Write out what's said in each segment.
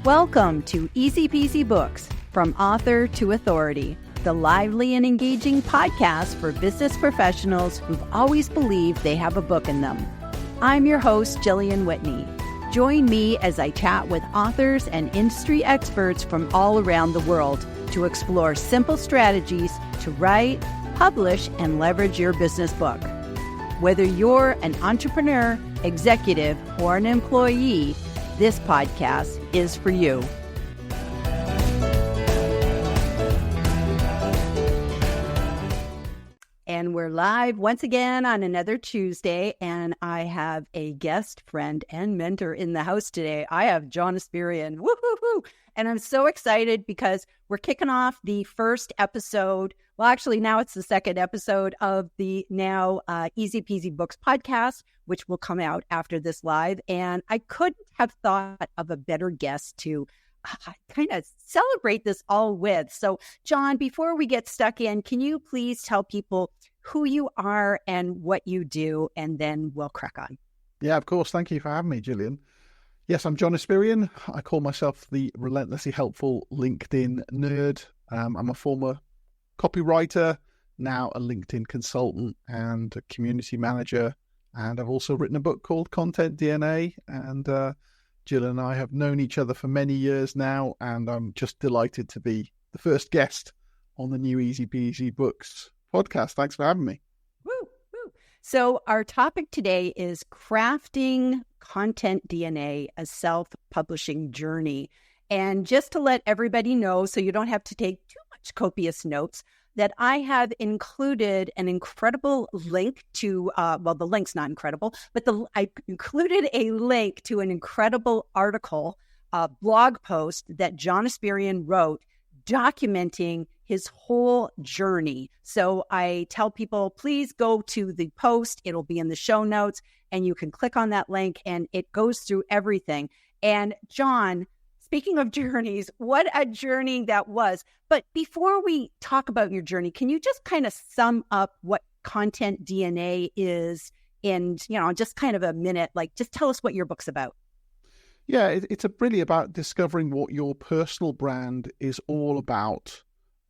Welcome to Easy Peasy Books, From Author to Authority, the lively and engaging podcast for business professionals who've always believed they have a book in them. I'm your host, Jillian Whitney. Join me as I chat with authors and industry experts from all around the world to explore simple strategies to write, publish, and leverage your business book. Whether you're an entrepreneur, executive, or an employee, this podcast is for you. And we're live once again on another Tuesday, and I have a guest friend and mentor in the house today. I have John Espirian. Woo-hoo-hoo! And I'm so excited because we're kicking off the first episode. Well, actually, now it's the second episode of the now Easy Peasy Books podcast, which will come out after this live. And I couldn't have thought of a better guest to kind of celebrate this all with. So, John, before we get stuck in, can you please tell people who you are and what you do, and then we'll crack on. Yeah, of course. Thank you for having me, Jillian. Yes, I'm John Espirian. I call myself the relentlessly helpful LinkedIn nerd. I'm a former copywriter, now a LinkedIn consultant and a community manager. And I've also written a book called Content DNA. And Jill and I have known each other for many years now. And I'm just delighted to be the first guest on the new Easy Peasy Books podcast. Thanks for having me. Woo, woo. So our topic today is crafting Content DNA, a self-publishing journey. And just to let everybody know, so you don't have to take too much copious notes, that I have included an incredible link to, well, the link's not incredible, but I included a link to an incredible article, blog post that John Espirian wrote documenting his whole journey. So I tell people, please go to the post. It'll be in the show notes, and you can click on that link, and it goes through everything. And John, speaking of journeys, what a journey that was. But before we talk about your journey, can you just kind of sum up what Content DNA is in, just kind of a minute? Like, just tell us what your book's about. Yeah, it's really about discovering what your personal brand is all about,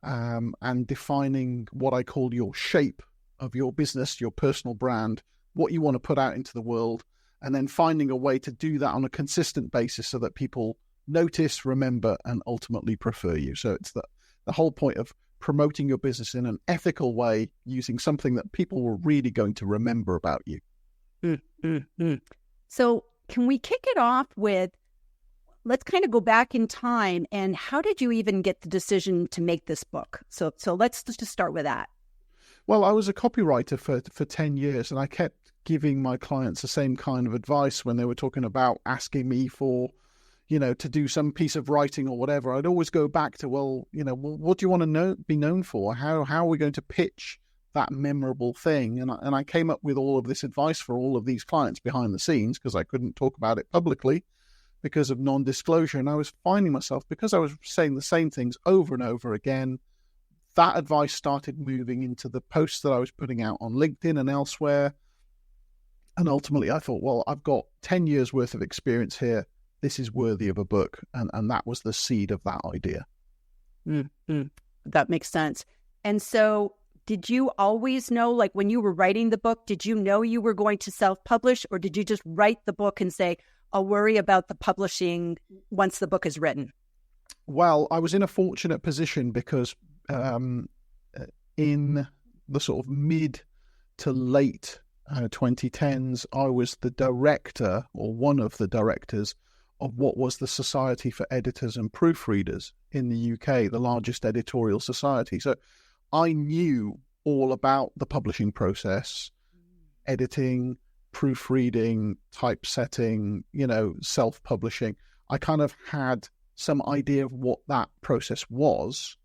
and defining what I call your shape of your business, your personal brand, what you want to put out into the world, and then finding a way to do that on a consistent basis so that people notice, remember, and ultimately prefer you. So it's the whole point of promoting your business in an ethical way, using something that people were really going to remember about you. So can we kick it off with, let's kind of go back in time, and how did you even get the decision to make this book? So let's just start with that. Well, I was a copywriter for 10 years, and I kept giving my clients the same kind of advice when they were talking about asking me for, to do some piece of writing or whatever. I'd always go back to, what do you want to be known for? How are we going to pitch that memorable thing? And I came up with all of this advice for all of these clients behind the scenes, because I couldn't talk about it publicly because of non-disclosure. And I was finding myself, because I was saying the same things over and over again, that advice started moving into the posts that I was putting out on LinkedIn and elsewhere. And ultimately I thought, well, I've got 10 years worth of experience here. This is worthy of a book. And that was the seed of that idea. That makes sense. And so did you always know, like when you were writing the book, did you know you were going to self-publish, or did you just write the book and say, I'll worry about the publishing once the book is written? Well, I was in a fortunate position because in the sort of mid to late 2010s, I was the director, or one of the directors, of what was the Society for Editors and Proofreaders in the UK, the largest editorial society. So I knew all about the publishing process, editing, proofreading, typesetting, self-publishing. I kind of had some idea of what that process was.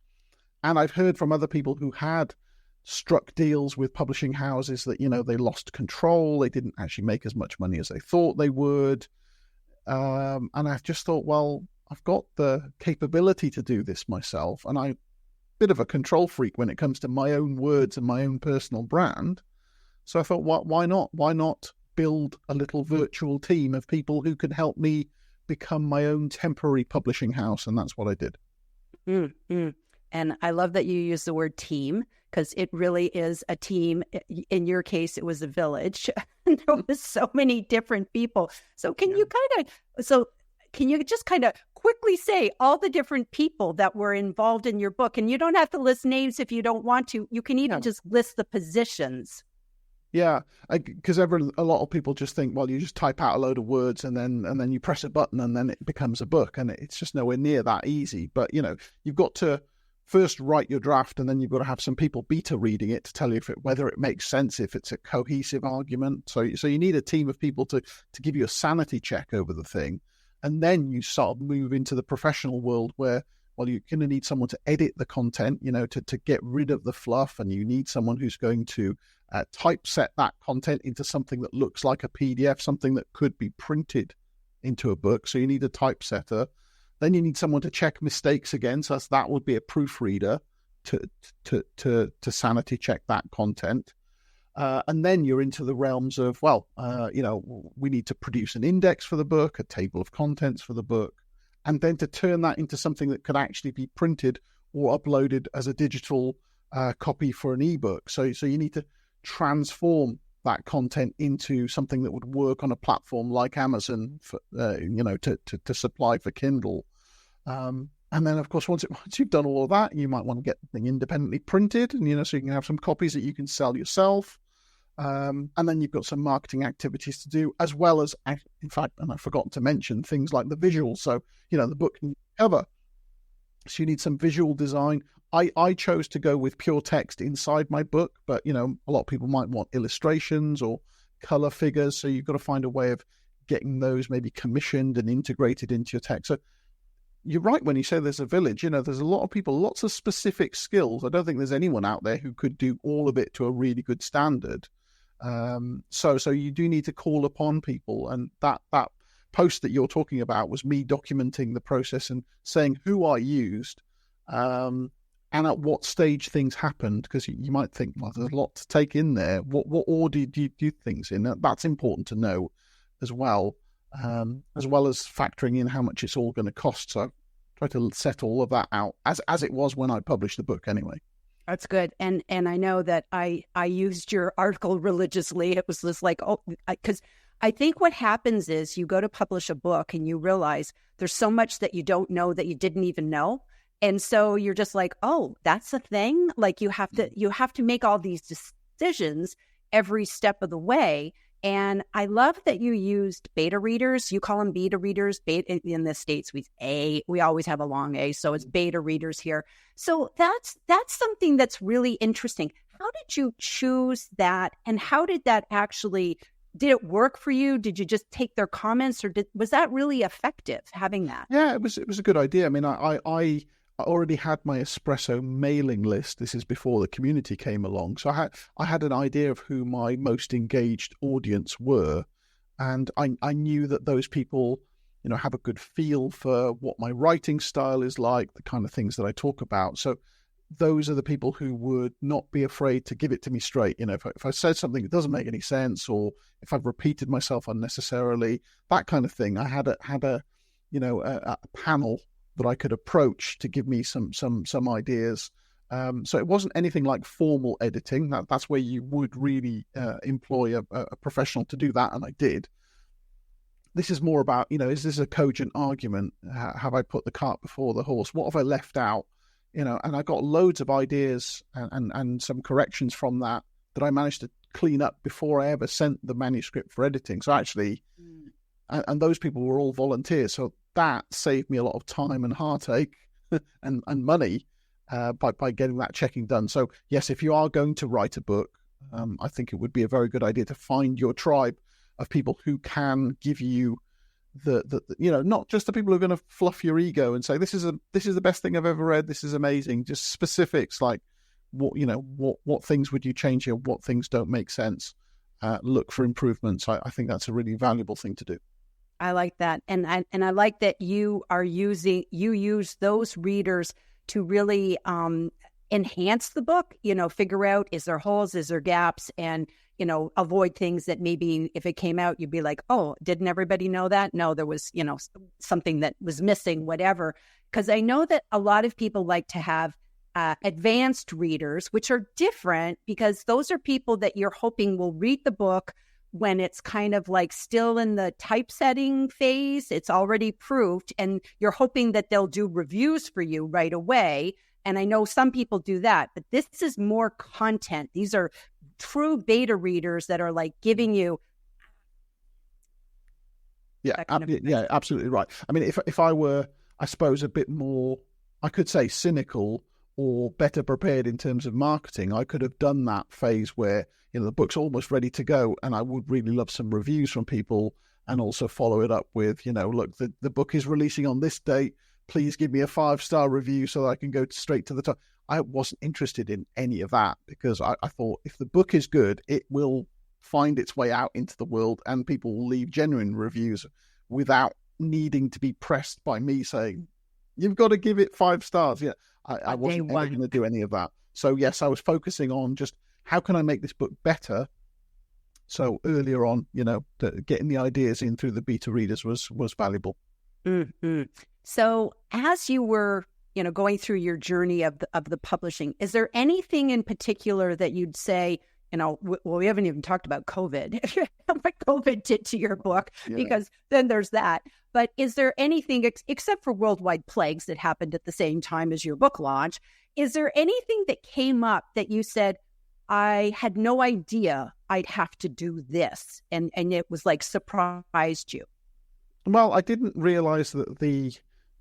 And I've heard from other people who had struck deals with publishing houses that, they lost control. They didn't actually make as much money as they thought they would. And I just thought, well, I've got the capability to do this myself. And I'm a bit of a control freak when it comes to my own words and my own personal brand. So I thought, why not? Why not build a little virtual team of people who can help me become my own temporary publishing house, and that's what I did. Mm-hmm. And I love that you use the word team, because it really is a team. In your case, it was a village. There was so many different people. So can you just kind of quickly say all the different people that were involved in your book? And you don't have to list names if you don't want to. You can even just list the positions. Yeah, because a lot of people just think, well, you just type out a load of words and then you press a button and then it becomes a book, and it's just nowhere near that easy. But you've got to first write your draft, and then you've got to have some people beta reading it to tell you whether it makes sense, if it's a cohesive argument. So you need a team of people to give you a sanity check over the thing, and then you sort of move into the professional world where, well, you're going to need someone to edit the content, to get rid of the fluff, and you need someone who's going to typeset that content into something that looks like a PDF, something that could be printed into a book. So you need a typesetter. Then you need someone to check mistakes again. So that would be a proofreader to sanity check that content. And then you're into the realms of, we need to produce an index for the book, a table of contents for the book, and then to turn that into something that could actually be printed or uploaded as a digital copy for an ebook. So you need to transform that content into something that would work on a platform like Amazon for, to supply for Kindle. And then, of course, once you've done all of that, you might want to get the thing independently printed, and so you can have some copies that you can sell yourself. And then you've got some marketing activities to do, as well as, in fact, and I've forgotten to mention, things like the visuals. So, the book cover. So you need some visual design. I chose to go with pure text inside my book, but, a lot of people might want illustrations or color figures. So you've got to find a way of getting those maybe commissioned and integrated into your text. So you're right when you say there's a village. There's a lot of people, lots of specific skills. I don't think there's anyone out there who could do all of it to a really good standard. So you do need to call upon people, and that post that you're talking about was me documenting the process and saying who I used, and at what stage things happened, because you might think, well, there's a lot to take in there. What order do you do things in? That's important to know as well as factoring in how much it's all going to cost. So I try to set all of that out as it was when I published the book anyway. That's good. And I know that I used your article religiously. It was just like, because I think what happens is you go to publish a book and you realize there's so much that you don't know that you didn't even know. And so you're just like, oh, that's a thing. Like you have to make all these decisions every step of the way. And I love that you used beta readers. You call them beta readers. Beta in the States, we always have a long A, so it's beta readers here. So that's something that's really interesting. How did you choose that, and how did that actually? Did it work for you? Did you just take their comments, or was that really effective having that? Yeah, it was a good idea. I mean, I already had my espresso mailing list. This is before the community came along. So I had an idea of who my most engaged audience were. And I knew that those people, have a good feel for what my writing style is like, the kind of things that I talk about. So those are the people who would not be afraid to give it to me straight. If I said something that doesn't make any sense, or if I've repeated myself unnecessarily, that kind of thing. I had a panel that I could approach to give me some ideas. So it wasn't anything like formal editing. That's where you would really employ a professional to do that, and I did. This is more about, is this a cogent argument? Have I put the cart before the horse? What have I left out? And I got loads of ideas and some corrections from that I managed to clean up before I ever sent the manuscript for editing. So actually, and those people were all volunteers. So that saved me a lot of time and heartache and money by getting that checking done. So yes, if you are going to write a book, I think it would be a very good idea to find your tribe of people who can give you the not just the people who are going to fluff your ego and say this is the best thing I've ever read, this is amazing. Just specifics like what things would you change here, what things don't make sense. Look for improvements. I think that's a really valuable thing to do. I like that, and I like that you use those readers to really enhance the book. Figure out, is there holes, is there gaps, and avoid things that maybe if it came out, you'd be like, oh, didn't everybody know that? No, there was, something that was missing, whatever. Because I know that a lot of people like to have advanced readers, which are different because those are people that you're hoping will read the book when it's kind of like still in the typesetting phase. It's already proofed, and you're hoping that they'll do reviews for you right away. And I know some people do that, but this is more content. These are true beta readers that are like giving you. Yeah, absolutely right. I mean, if I were, I suppose, a bit more, I could say cynical or better prepared in terms of marketing, I could have done that phase where, the book's almost ready to go and I would really love some reviews from people, and also follow it up with, look, the book is releasing on this date. Please give me a 5-star review so that I can go straight to the top. I wasn't interested in any of that because I thought if the book is good, it will find its way out into the world and people will leave genuine reviews without needing to be pressed by me saying, you've got to give it 5 stars. Yeah, I wasn't ever going to do any of that. So yes, I was focusing on just how can I make this book better? So earlier on, getting the ideas in through the beta readers was valuable. Mm-hmm. So as you were, going through your journey of the publishing, is there anything in particular that you'd say, we haven't even talked about COVID, what COVID did to your book, because then there's that. But is there anything, except for worldwide plagues that happened at the same time as your book launch, is there anything that came up that you said, I had no idea I'd have to do this, and it was like surprised you? Well, I didn't realize that the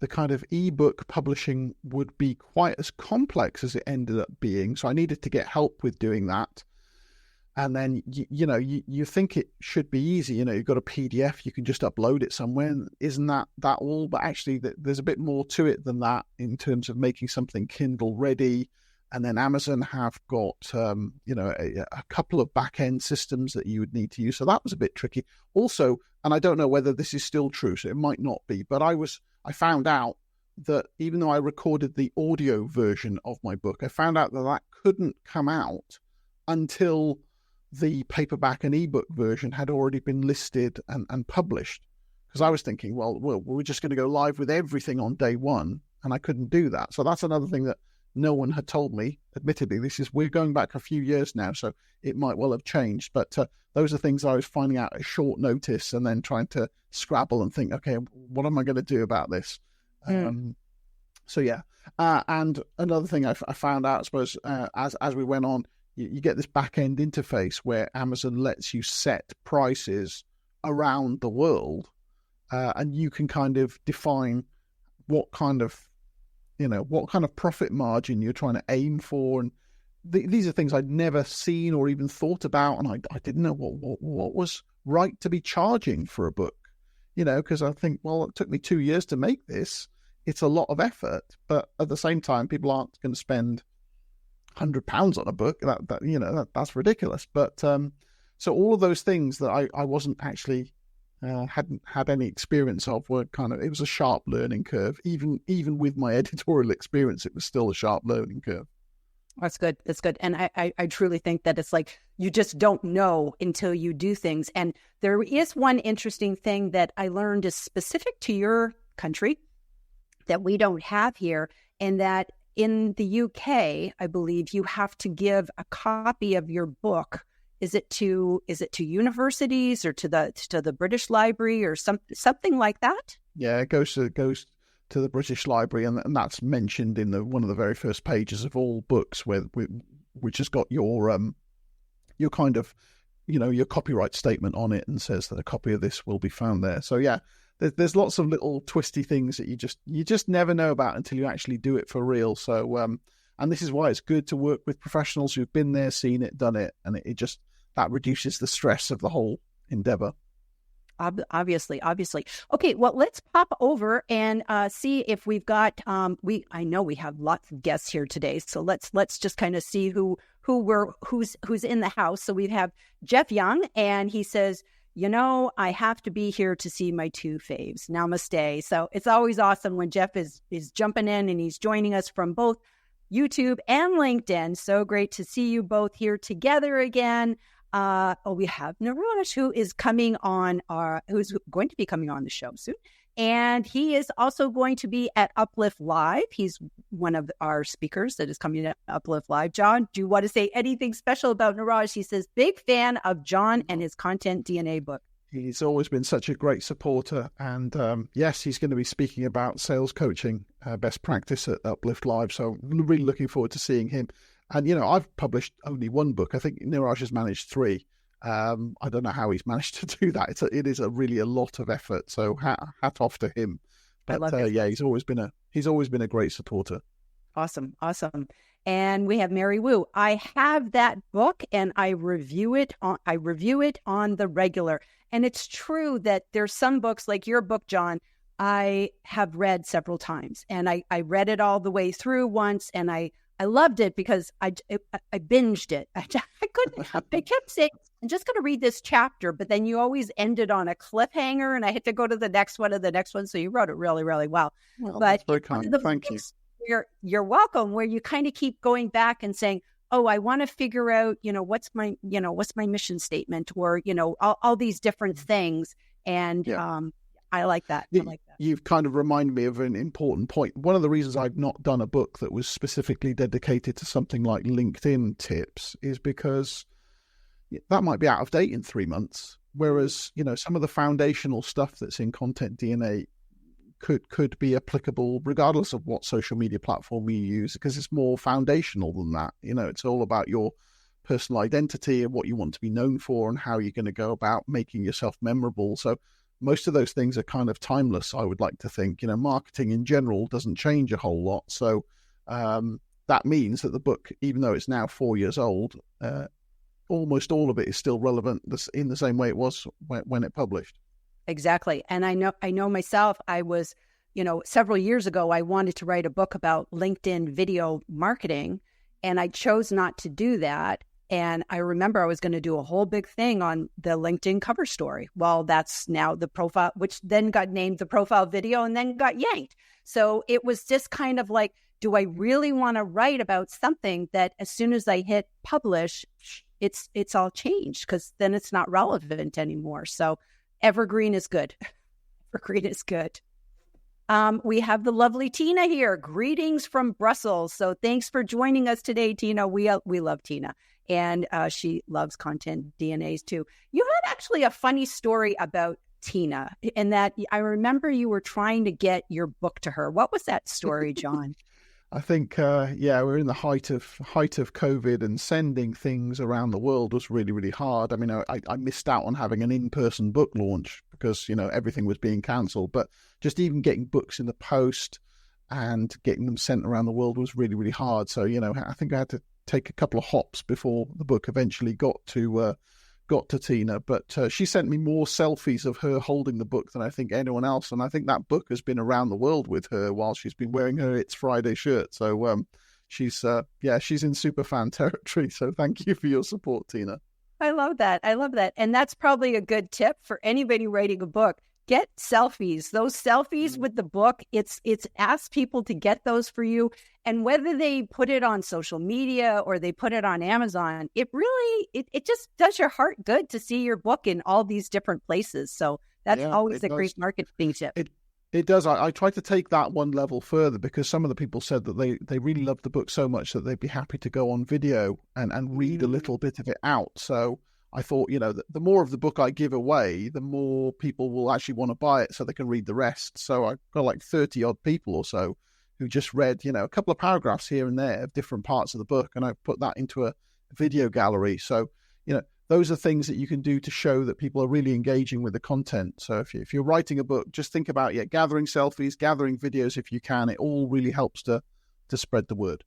kind of ebook publishing would be quite as complex as it ended up being. So I needed to get help with doing that. And then, you think it should be easy. You've got a PDF, you can just upload it somewhere. And isn't that all? But actually, there's a bit more to it than that in terms of making something Kindle ready. And then Amazon have got, a couple of back-end systems that you would need to use. So that was a bit tricky. Also, and I don't know whether this is still true, so it might not be, but I found out that even though I recorded the audio version of my book, I found out that couldn't come out until the paperback and ebook version had already been listed and published. Because I was thinking, well, we're just going to go live with everything on day one, and I couldn't do that. So that's another thing that no one had told me. Admittedly, we're going back a few years now, so it might well have changed. But those are things I was finding out at short notice, and then trying to scrabble and think, okay, what am I going to do about this? So yeah. And another thing I found out, I suppose, as we went on, you get this back end interface where Amazon lets you set prices around the world, and you can kind of define what kind of profit margin you're trying to aim for. And these are things I'd never seen or even thought about. And I didn't know what was right to be charging for a book, because I think, well, it took me 2 years to make this. It's a lot of effort, but at the same time, people aren't going to spend £100 on a book. That's ridiculous. But so all of those things that I wasn't actually hadn't had any experience of were it was a sharp learning curve. Even with my editorial experience, it was still a sharp learning curve. That's good. That's good. And I truly think that it's like you just don't know until you do things. And there is one interesting thing that I learned is specific to your country that we don't have here, and that in the UK, I believe you have to give a copy of your book. Is it to universities or to the British Library or something like that? Yeah, it goes to the British Library, and that's mentioned in one of the very first pages of all books, which has got your kind of your copyright statement on it, and says that a copy of this will be found there. So yeah, there's lots of little twisty things that you just never know about until you actually do it for real. So and this is why it's good to work with professionals who've been there, seen it, done it, and it just that reduces the stress of the whole endeavor. Obviously. Okay, well, let's pop over and see if we've got. I know we have lots of guests here today, so let's just kind of see who's in the house. So we have Jeff Young, and he says, I have to be here to see my 2 faves. Namaste. So it's always awesome when Jeff is jumping in, and he's joining us from both YouTube and LinkedIn. So great to see you both here together again. We have Niraj, who's going to be coming on the show soon. And he is also going to be at Uplift Live. He's one of our speakers that is coming at Uplift Live. John, do you want to say anything special about Niraj? He says, big fan of John and his Content DNA book. He's always been such a great supporter. And yes, he's going to be speaking about sales coaching, best practice at Uplift Live. So I'm really looking forward to seeing him. And, I've published only one book. I think Niraj has managed 3. I don't know how he's managed to do that. It is really a lot of effort. So hat off to him. But yeah, he's always been a great supporter. Awesome. And we have Mary Wu. I have that book and I review it on the regular. And it's true that there's some books like your book, John, I have read several times, and I read it all the way through once, and I loved it because I binged it. I couldn't. I kept saying, I'm just going to read this chapter, but then you always ended on a cliffhanger, and I had to go to the next one and the next one. So you wrote it really, really well. Well, but that's very kind. Thank you. You're welcome. Where you kind of keep going back and saying, oh, I want to figure out, what's my mission statement, or all these different things, and I like that. You've kind of reminded me of an important point. One of the reasons I've not done a book that was specifically dedicated to something like LinkedIn tips is because that might be out of date in 3 months. Whereas, some of the foundational stuff that's in Content DNA could be applicable regardless of what social media platform you use, because it's more foundational than that. It's all about your personal identity and what you want to be known for and how you're going to go about making yourself memorable. So most of those things are kind of timeless, I would like to think. Marketing in general doesn't change a whole lot. So that means that the book, even though it's now 4 years old, almost all of it is still relevant in the same way it was when it published. Exactly. And I know myself, I was, several years ago, I wanted to write a book about LinkedIn video marketing, and I chose not to do that. And I remember I was going to do a whole big thing on the LinkedIn cover story. Well, that's now the profile, which then got named the profile video and then got yanked. So it was just kind of like, do I really want to write about something that as soon as I hit publish, it's all changed, because then it's not relevant anymore. So evergreen is good. Evergreen is good. We have the lovely Tina here. Greetings from Brussels. So thanks for joining us today, Tina. We love Tina, and she loves Content DNAs too. You had actually a funny story about Tina, in that I remember you were trying to get your book to her. What was that story, John? I think, we're in the height of COVID, and sending things around the world was really, really hard. I mean, I missed out on having an in-person book launch because, everything was being cancelled. But just even getting books in the post and getting them sent around the world was really, really hard. So, I think I had to take a couple of hops before the book eventually got to Tina. But she sent me more selfies of her holding the book than I think anyone else, and I think that book has been around the world with her while she's been wearing her It's Friday shirt. So she's in super fan territory. So thank you for your support, Tina. I love that. And that's probably a good tip for anybody writing a book. Get selfies. Those selfies with the book, it's ask people to get those for you. And whether they put it on social media or they put it on Amazon, it really, it just does your heart good to see your book in all these different places. So that's always a great marketing tip. It does. I tried to take that one level further, because some of the people said that they really loved the book so much that they'd be happy to go on video and read a little bit of it out. So I thought, the more of the book I give away, the more people will actually want to buy it so they can read the rest. So I've got like 30 odd people or so who just read, a couple of paragraphs here and there of different parts of the book. And I put that into a video gallery. So, those are things that you can do to show that people are really engaging with the content. So if you're writing a book, just think about, gathering selfies, gathering videos if you can. It all really helps to spread the word.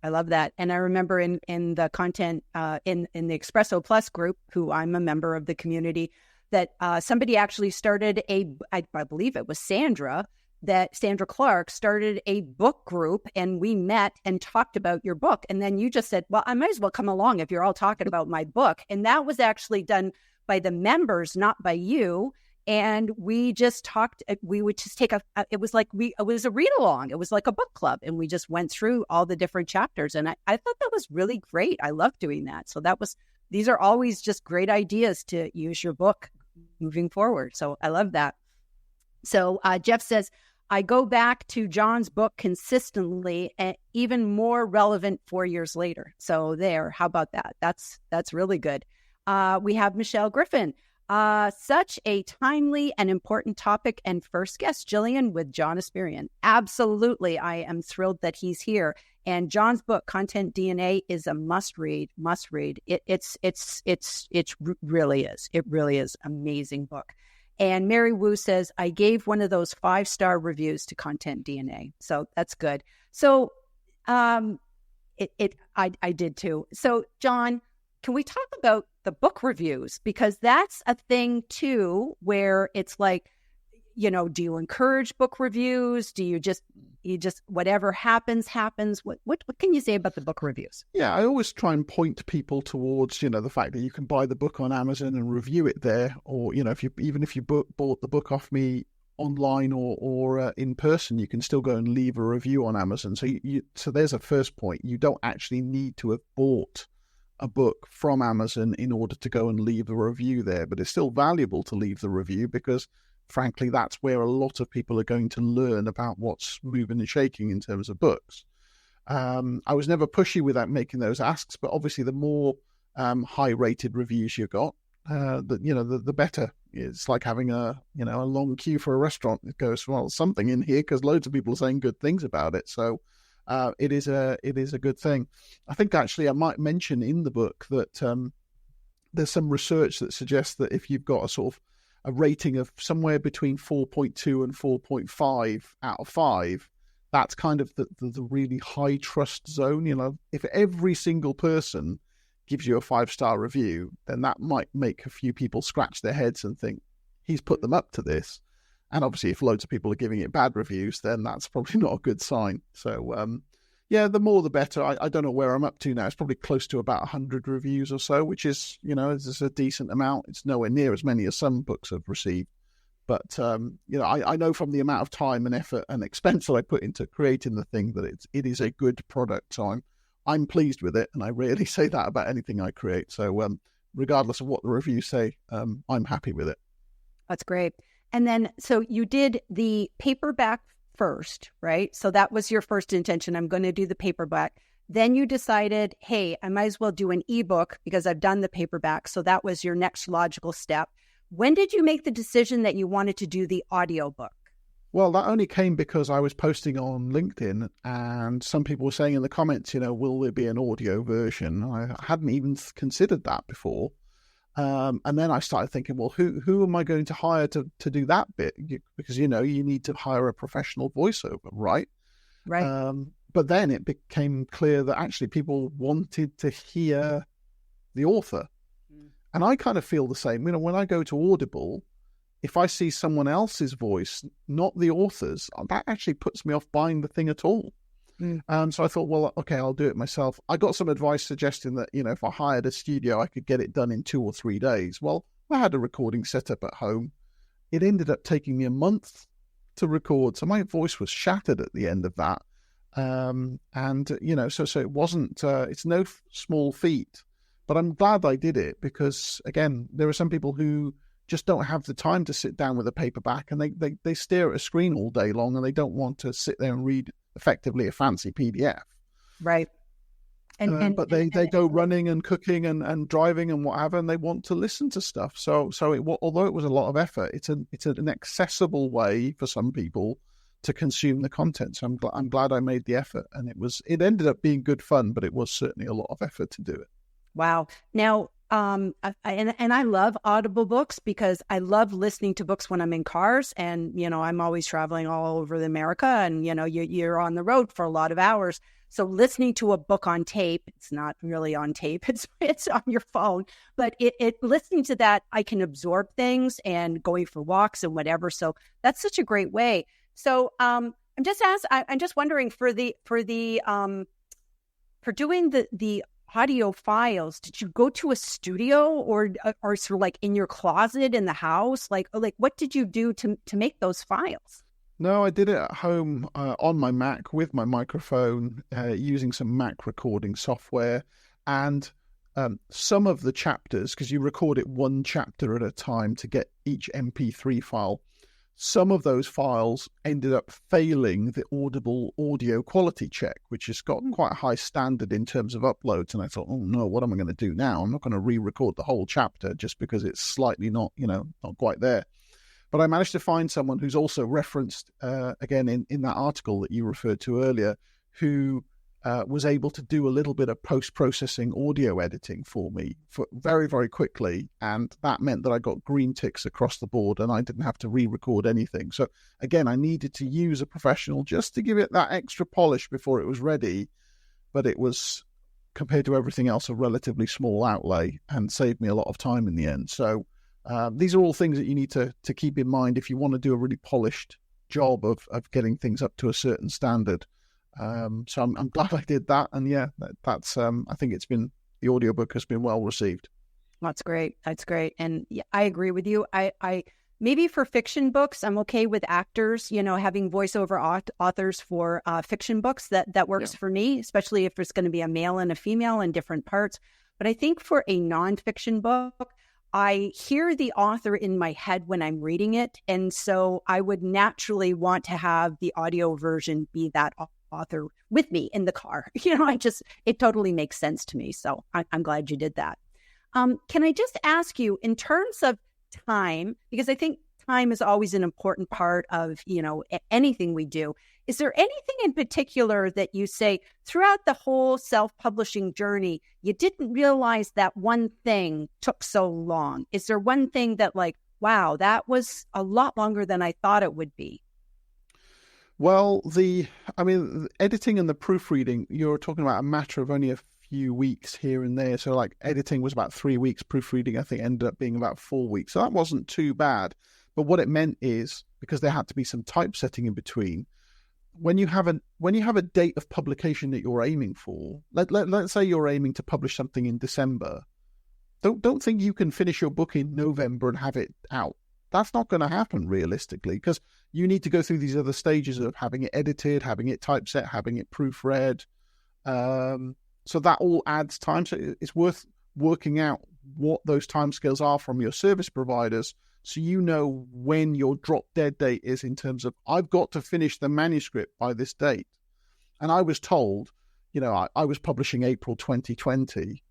I love that. And I remember in the content, in the Espresso Plus group, who I'm a member of the community, that somebody actually started I believe it was Sandra Clark started a book group, and we met and talked about your book. And then you just said, well, I might as well come along if you're all talking about my book. And that was actually done by the members, not by you. And we just talked, we would just take it was a read along. It was like a book club. And we just went through all the different chapters. And I thought that was really great. I loved doing that. So that was these are always just great ideas to use your book moving forward. So I love that. So Jeff says, I go back to John's book consistently and even more relevant 4 years later. So there, how about that? That's really good. We have Michelle Griffin. Such a timely and important topic, and first guest, Jillian with John Espirian. Absolutely. I am thrilled that he's here. And John's book, Content DNA, is a must read. It really is. It really is amazing book. And Mary Wu says, I gave one of those 5-star reviews to Content DNA. So that's good. So I did too. So John, can we talk about the book reviews? Because that's a thing too, where it's like, do you encourage book reviews? Do you just whatever happens? What can you say about the book reviews? Yeah, I always try and point people towards, the fact that you can buy the book on Amazon and review it there, or if you bought the book off me online or in person, you can still go and leave a review on Amazon. So there's a first point. You don't actually need to have bought a book from Amazon in order to go and leave a review there, but it's still valuable to leave the review because frankly, that's where a lot of people are going to learn about what's moving and shaking in terms of books. I was never pushy without making those asks, but obviously the more high-rated reviews you got, the better. It's like having a long queue for a restaurant. It goes, well, something in here because loads of people are saying good things about it. So it is a good thing. I think actually I might mention in the book that there's some research that suggests that if you've got a rating of somewhere between 4.2 and 4.5 out of 5, that's kind of the really high trust zone. If every single person gives you a 5-star review, then that might make a few people scratch their heads and think, he's put them up to this. And obviously, if loads of people are giving it bad reviews, then that's probably not a good sign. So, the more the better. I don't know where I'm up to now. It's probably close to about 100 reviews or so, which is, is a decent amount. It's nowhere near as many as some books have received. But, I know from the amount of time and effort and expense that I put into creating the thing that it is a good product. So I'm pleased with it. And I rarely say that about anything I create. So regardless of what the reviews say, I'm happy with it. That's great. And then, so you did the paperback first, right? So that was your first intention. I'm going to do the paperback. Then you decided, hey, I might as well do an ebook because I've done the paperback. So that was your next logical step. When did you make the decision that you wanted to do the audiobook? Well, that only came because I was posting on LinkedIn and some people were saying in the comments, will there be an audio version? I hadn't even considered that before. And then I started thinking, well, who am I going to hire to do that bit? Because, you need to hire a professional voiceover, right? Right. But then it became clear that actually people wanted to hear the author. And I kind of feel the same. When I go to Audible, if I see someone else's voice, not the author's, that actually puts me off buying the thing at all. So I thought, well, okay, I'll do it myself. I got some advice suggesting that, if I hired a studio, I could get it done in 2 or 3 days. Well, I had a recording set up at home. It ended up taking me a month to record. So my voice was shattered at the end of that. So it wasn't, it's no small feat, but I'm glad I did it because, again, there are some people who just don't have the time to sit down with a paperback and they stare at a screen all day long and they don't want to sit there and read effectively a fancy PDF. Right. But they go running and cooking and driving and whatever, and they want to listen to stuff. So although it was a lot of effort, it's an accessible way for some people to consume the content. So I'm glad I made the effort, and it ended up being good fun, but it was certainly a lot of effort to do it. Wow. Now, I love Audible books because I love listening to books when I'm in cars, and I'm always traveling all over America, and you're on the road for a lot of hours. So listening to a book on tape, it's not really on tape, it's on your phone, but listening to that, I can absorb things and going for walks and whatever. So that's such a great way. So I'm just wondering for doing the audio files, did you go to a studio or sort of like in your closet in the house? Like what did you do to make those files? No, I did it at home on my Mac with my microphone using some Mac recording software. And some of the chapters, because you record it one chapter at a time to get each MP3 file, some of those files ended up failing the Audible audio quality check, which has got quite a high standard in terms of uploads. And I thought, oh no, what am I going to do now? I'm not going to re-record the whole chapter just because it's slightly not quite there. But I managed to find someone who's also referenced, again, in that article that you referred to earlier, who was able to do a little bit of post-processing audio editing for me very, very quickly. And that meant that I got green ticks across the board and I didn't have to re-record anything. So again, I needed to use a professional just to give it that extra polish before it was ready. But it was, compared to everything else, a relatively small outlay and saved me a lot of time in the end. So these are all things that you need to keep in mind if you want to do a really polished job of getting things up to a certain standard. So I'm glad I did that, and yeah, that's I think the audiobook has been well received. That's great. That's great, and yeah, I agree with you. I maybe for fiction books, I'm okay with actors, having voiceover authors for fiction books. That works for me, especially if there's going to be a male and a female in different parts. But I think for a nonfiction book, I hear the author in my head when I'm reading it, and so I would naturally want to have the audio version be that author with me in the car. It totally makes sense to me. So I'm glad you did that. Can I just ask you, in terms of time, because I think time is always an important part of, anything we do. Is there anything in particular that you say throughout the whole self-publishing journey, you didn't realize that one thing took so long? Is there one thing that wow, that was a lot longer than I thought it would be? Well, the editing and the proofreading, you're talking about a matter of only a few weeks here and there. So editing was about 3 weeks, proofreading I think ended up being about 4 weeks. So that wasn't too bad. But what it meant is, because there had to be some typesetting in between, when you have a date of publication that you're aiming for, let's say you're aiming to publish something in December, don't think you can finish your book in November and have it out. That's not going to happen realistically, because you need to go through these other stages of having it edited, having it typeset, having it proofread. So that all adds time. So it's worth working out what those timescales are from your service providers, so you know when your drop dead date is in terms of, I've got to finish the manuscript by this date. And I was told, I was publishing April 2020,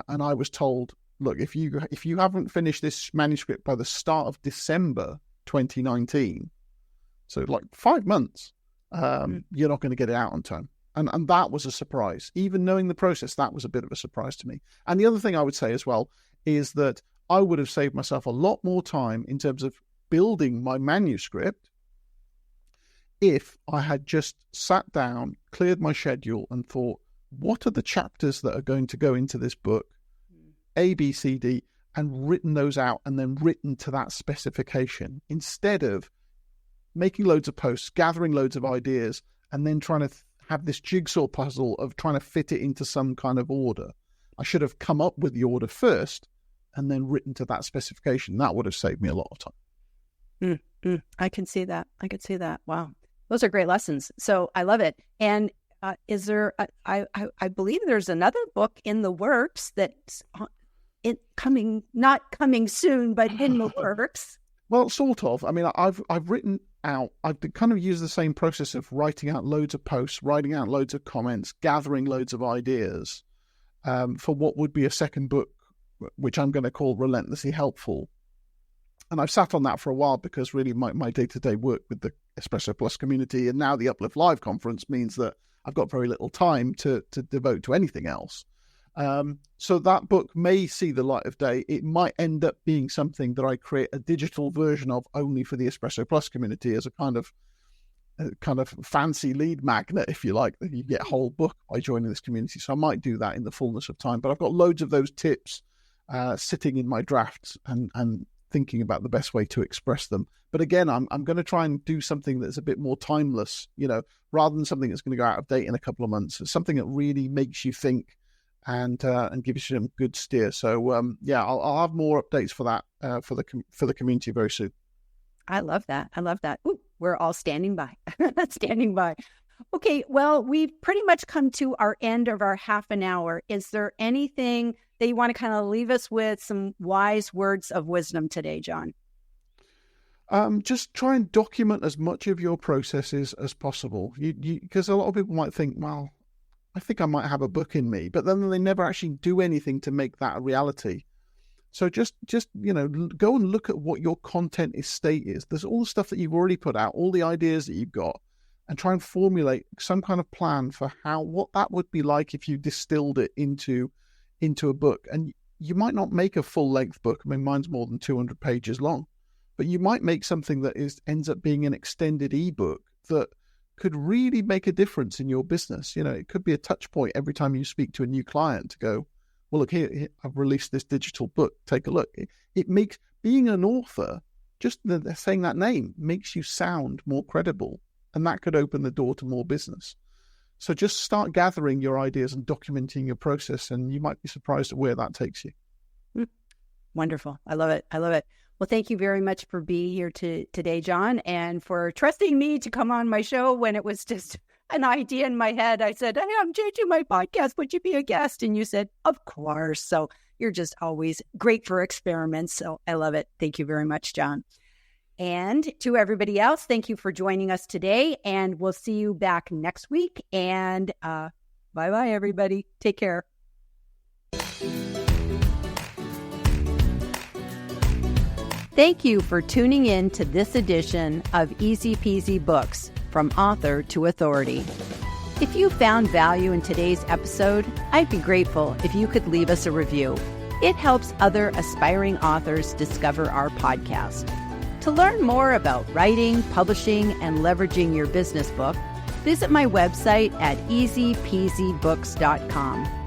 and I was told, look, if you haven't finished this manuscript by the start of December 2019, so 5 months, you're not going to get it out on time. And that was a surprise. Even knowing the process, that was a bit of a surprise to me. And the other thing I would say as well is that I would have saved myself a lot more time in terms of building my manuscript if I had just sat down, cleared my schedule and thought, what are the chapters that are going to go into this book? A, B, C, D, and written those out and then written to that specification, instead of making loads of posts, gathering loads of ideas, and then trying to have this jigsaw puzzle of trying to fit it into some kind of order. I should have come up with the order first and then written to that specification. That would have saved me a lot of time. I can see that. Wow. Those are great lessons. So I love it. And is there, I believe there's another book in the works that's not coming soon, but in the works. Well, sort of. I've written out, I've kind of used the same process of writing out loads of posts, writing out loads of comments, gathering loads of ideas for what would be a second book, which I'm going to call Relentlessly Helpful. And I've sat on that for a while because really my day-to-day work with the Espresso Plus community and now the Uplift Live conference means that I've got very little time to devote to anything else. So that book may see the light of day. It might end up being something that I create a digital version of only for the Espresso Plus community as a kind of fancy lead magnet, if you like, that you get a whole book by joining this community. So I might do that in the fullness of time. But I've got loads of those tips sitting in my drafts and thinking about the best way to express them. But again, I'm going to try and do something that's a bit more timeless, rather than something that's going to go out of date in a couple of months. It's something that really makes you think and gives you some good steer. So I'll have more updates for that for the community very soon. I love that. Ooh, we're all standing by. Okay, well, we've pretty much come to our end of our half an hour. Is there anything that you want to kind of leave us with, some wise words of wisdom today, John? Just try and document as much of your processes as possible. Because a lot of people might think, well, I think I might have a book in me, but then they never actually do anything to make that a reality. So just go and look at what your content estate is. There's all the stuff that you've already put out, all the ideas that you've got, and try and formulate some kind of plan for what that would be like if you distilled it into a book. And you might not make a full-length book. I mean, mine's more than 200 pages long, but you might make something that ends up being an extended ebook that could really make a difference in your business. It could be a touch point every time you speak to a new client to go, well, look, here I've released this digital book. Take a look. It makes being an author, just saying that name, makes you sound more credible. And that could open the door to more business. So just start gathering your ideas and documenting your process, and you might be surprised at where that takes you. Wonderful. I love it. I love it. Well, thank you very much for being here today, John, and for trusting me to come on my show when it was just an idea in my head. I said, hey, I'm changing my podcast. Would you be a guest? And you said, of course. So you're just always great for experiments. So I love it. Thank you very much, John. And to everybody else, thank you for joining us today. And we'll see you back next week. And bye-bye, everybody. Take care. Thank you for tuning in to this edition of Easy Peasy Books, From Author to Authority. If you found value in today's episode, I'd be grateful if you could leave us a review. It helps other aspiring authors discover our podcast. To learn more about writing, publishing, and leveraging your business book, visit my website at easypeasybooks.com.